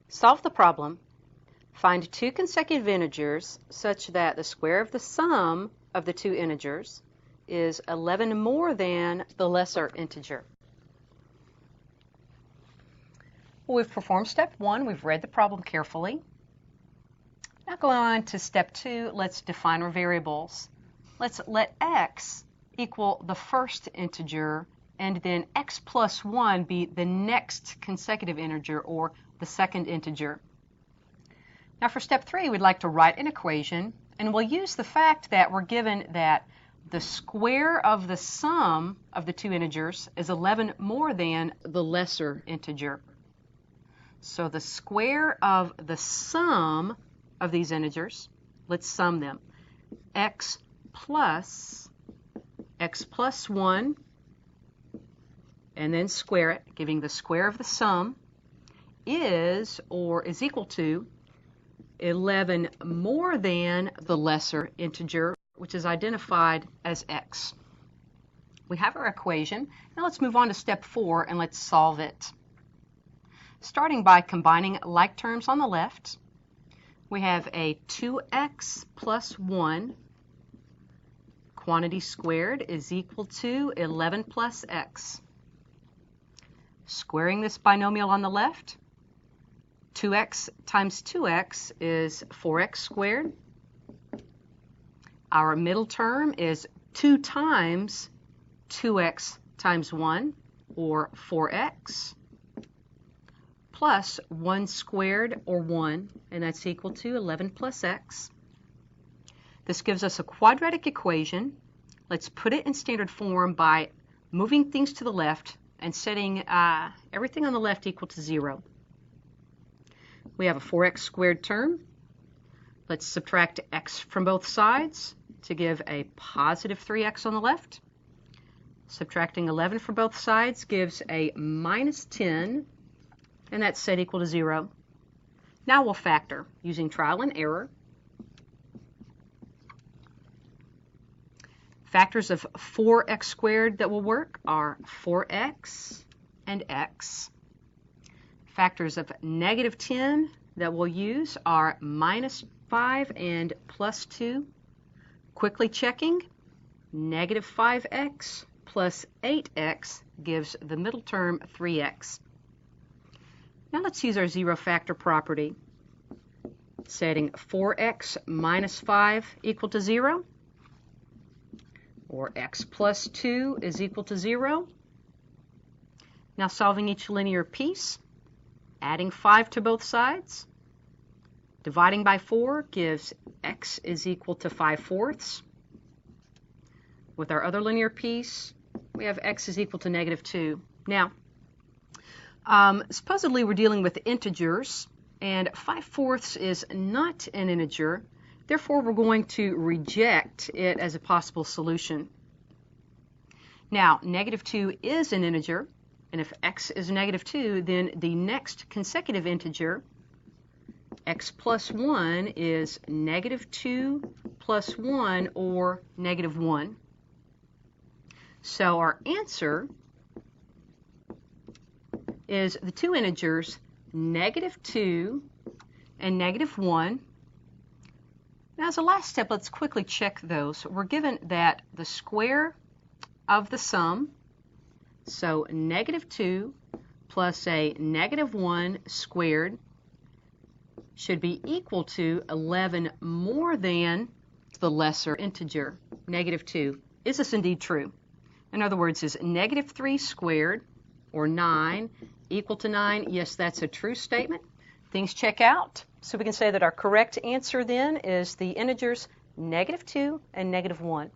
Solve the problem. Find two consecutive integers such that the square of the sum of the two integers is 11 more than the lesser integer. Well, we've performed step 1. We've read the problem carefully. Now going on to step 2, let's define our variables. Let's let x equal the first integer and then x plus 1 be the next consecutive integer, or the second integer. Now for step 3, we'd like to write an equation, and we'll use the fact that we're given that the square of the sum of the two integers is 11 more than the lesser integer. So the square of the sum of these integers, let's sum them, x plus 1, and then square it, giving the square of the sum, is or is equal to 11 more than the lesser integer, which is identified as x. We have our equation. Now let's move on to step 4 and let's solve it. Starting by combining like terms on the left, we have a 2x plus 1 quantity squared is equal to 11 plus x. Squaring this binomial on the left, 2x times 2x is 4x squared. Our middle term is 2 times 2x times 1, or 4x, plus 1 squared, or 1, and that's equal to 11 plus x. This gives us a quadratic equation. Let's put it in standard form by moving things to the left and setting everything on the left equal to 0. We have a 4x squared term. Let's subtract x from both sides to give a positive 3x on the left. Subtracting 11 from both sides gives a minus 10, and that's set equal to 0. Now we'll factor using trial and error. Factors of 4x squared that will work are 4x and x. Factors of negative 10 that we'll use are minus 5 and plus 2. Quickly checking, negative 5x plus 8x gives the middle term 3x. Now let's use our zero factor property, setting 4x minus 5 equal to 0, or x plus 2 is equal to 0. Now solving each linear piece, adding 5 to both sides, dividing by 4 gives x is equal to 5/4. With our other linear piece, we have x is equal to negative 2. Now, supposedly we're dealing with integers, and 5/4 is not an integer. Therefore, we're going to reject it as a possible solution. Now, negative 2 is an integer, and if x is negative 2, then the next consecutive integer, x plus 1, is negative 2 plus 1, or negative 1. So our answer is the two integers, negative 2 and negative 1. Now, as a last step, let's quickly check those. We're given that the square of the sum, so negative 2 plus a negative 1 squared, should be equal to 11 more than the lesser integer, negative 2. Is this indeed true? In other words, is negative 3 squared, or 9, equal to 9? Yes, that's a true statement. Things check out. So we can say that our correct answer then is the integers negative 2 and negative 1.